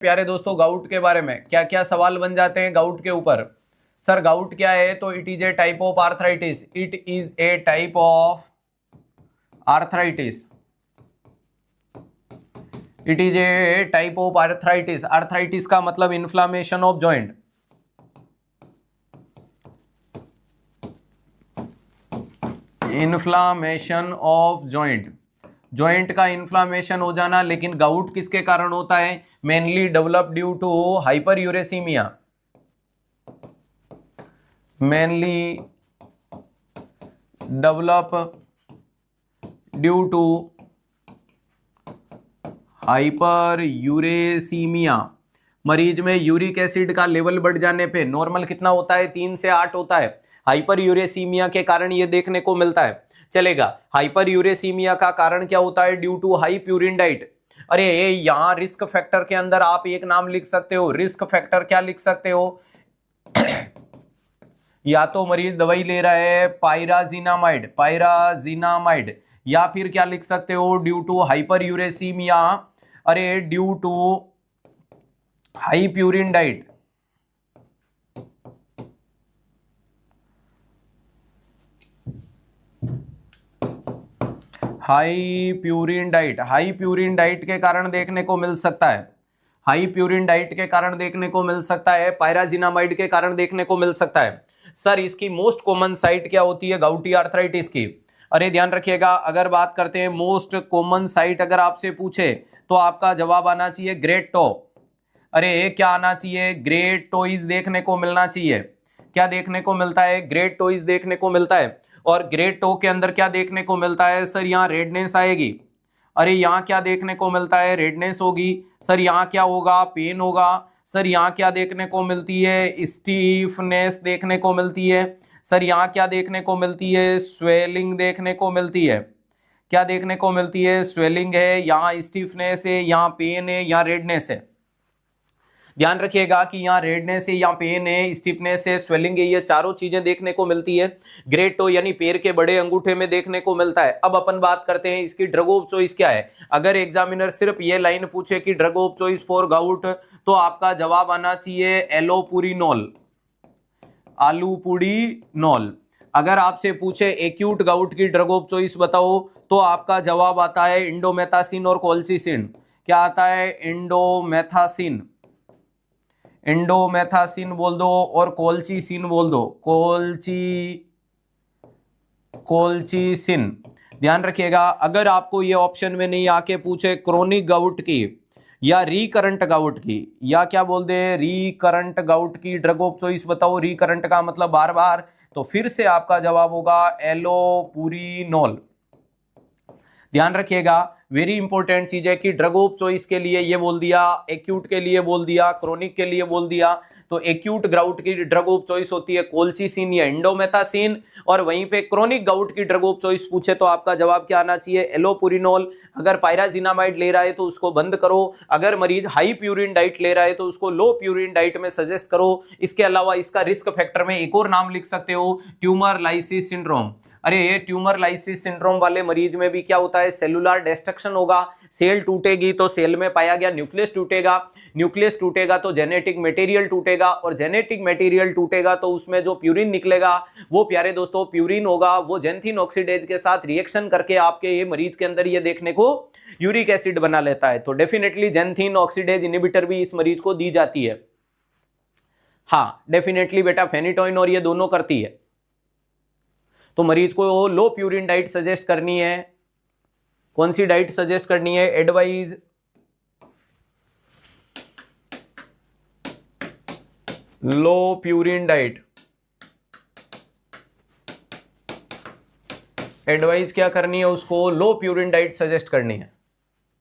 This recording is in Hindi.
प्यारे दोस्तों, गाउट के बारे में क्या क्या सवाल बन जाते हैं गाउट के ऊपर। सर गाउट क्या है? तो it is a type of arthritis. It is a type of arthritis. It is a type of arthritis. Arthritis का मतलब inflammation of joint. Inflammation of joint, joint का इन्फ्लामेशन हो जाना। लेकिन गाउट किसके कारण होता है? Mainly develop due to hyper uricemia. Mainly develop due to hyper uricemia. मरीज में यूरिक एसिड का लेवल बढ़ जाने पे, नॉर्मल कितना होता है? 3 से 8 होता है। हाइपर यूरेसीमिया के कारण ये देखने को मिलता है। चलेगा। हाइपर यूरेसीमिया का कारण क्या होता है? Due to high purine diet. अरे यहां रिस्क फैक्टर के अंदर आप एक नाम लिख सकते हो। रिस्क फैक्टर क्या लिख सकते हो? या तो मरीज दवाई ले रहा है पायराजिनामाइड, पायराजिनामाइड, या फिर क्या लिख सकते हो? Due to hyper uricemia. अरे due to high purine diet. High purine diet, high purine diet के कारण देखने को मिल सकता है। हाई प्यूरिन डाइट के कारण देखने को मिल सकता है। पायराजिनामाइड के कारण देखने को मिल सकता है। सर इसकी मोस्ट कॉमन साइट क्या होती है गाउटी आर्थराइटिस की? अरे ध्यान रखिएगा, अगर बात करते हैं मोस्ट कॉमन साइट, अगर आपसे पूछे तो आपका जवाब आना चाहिए ग्रेट टो। अरे क्या आना चाहिए? ग्रेट टोइज देखने को मिलना चाहिए। क्या देखने को मिलता है? ग्रेट टोइज देखने को मिलता है। और ग्रेट टो के अंदर क्या देखने को मिलता है? सर यहाँ रेडनेस आएगी। अरे यहाँ क्या देखने को मिलता है? रेडनेस होगी। सर यहाँ क्या होगा? पेन होगा। सर यहाँ क्या देखने को मिलती है? स्टीफनेस देखने को मिलती है। सर यहाँ क्या देखने को मिलती है? स्वेलिंग देखने को मिलती है। क्या देखने को मिलती है? स्वेलिंग है, यहाँ स्टीफनेस है, यहाँ पेन है, यहाँ रेडनेस है। ध्यान रखिएगा कि यहाँ रेडनेस है, यहाँ पेन है, स्टिफनेस है, स्वेलिंग है, ये चारों चीजें देखने को मिलती है। ग्रेट टो यानी पैर के बड़े अंगूठे में देखने को मिलता है। अब अपन बात करते हैं इसकी ड्रग ऑफ चॉइस क्या है। अगर एग्जामिनर सिर्फ ये लाइन पूछे कि drug of choice for gout, तो आपका जवाब आना चाहिए एलोपुरिनोल, आलूपुरिनोल। अगर आपसे पूछे एक्यूट गाउट की ड्रग ऑफ चॉइस बताओ, तो आपका जवाब आता है इंडोमेथासिन और कोल्चिसिन। क्या आता है? इंडोमेथासिन, इंडोमेथासिन बोल दो और कोल्चिसिन बोल दो, कोल्चिसिन। ध्यान रखिएगा, अगर आपको ये ऑप्शन में नहीं आके पूछे क्रोनिक गाउट की या रिकरंट गाउट की, या क्या बोल दे रिकरंट गाउट की ड्रग ऑफ चॉइस बताओ, रिकरंट का मतलब बार बार, तो फिर से आपका जवाब होगा एलोपुरिनोल। ध्यान रखिएगा, वेरी इंपॉर्टेंट चीज है कि ड्रग ऑफ चॉइस के लिए ये बोल दिया, एक्यूट के लिए बोल दिया, क्रोनिक के लिए बोल दिया। तो एक्यूट गाउट की ड्रग ऑफ चॉइस होती है कोल्चिसिन या इंडोमेथासिन, और वहीं पे क्रोनिक गाउट की ड्रग ऑफ चॉइस पूछे तो आपका जवाब क्या आना चाहिए? एलोपुरिनोल। अगर पायराजिनामाइड ले रहा है तो उसको बंद करो। अगर मरीज हाई प्यूरिन डाइट ले रहा है तो उसको लो प्यूरिन डाइट में सजेस्ट करो। इसके अलावा इसका रिस्क फैक्टर में एक और नाम लिख सकते हो, ट्यूमर लाइसिस सिंड्रोम। अरे ये ट्यूमर लाइसिस सिंड्रोम वाले मरीज में भी क्या होता है? सेलुलर डिस्ट्रक्शन होगा। सेल टूटेगी तो सेल में पाया गया न्यूक्लियस टूटेगा, न्यूक्लियस टूटेगा तो जेनेटिक मटेरियल टूटेगा, और जेनेटिक मटेरियल टूटेगा तो उसमें जो प्यूरिन निकलेगा वो प्यारे दोस्तों प्यूरिन होगा। वो जेंथिन ऑक्सीडेज के साथ रिएक्शन करके आपके ये मरीज के अंदर ये देखने को यूरिक एसिड बना लेता है। तो डेफिनेटली जेंथिन ऑक्सीडेज इनहिबिटर भी इस मरीज को दी जाती है। हाँ डेफिनेटली बेटा, फेनिटोइन और ये दोनों करती है। तो मरीज को लो प्यूरिन डाइट सजेस्ट करनी है। कौन सी डाइट सजेस्ट करनी है? एडवाइज लो प्यूरिन डाइट। एडवाइज क्या करनी है उसको? लो प्यूरिन डाइट सजेस्ट करनी है।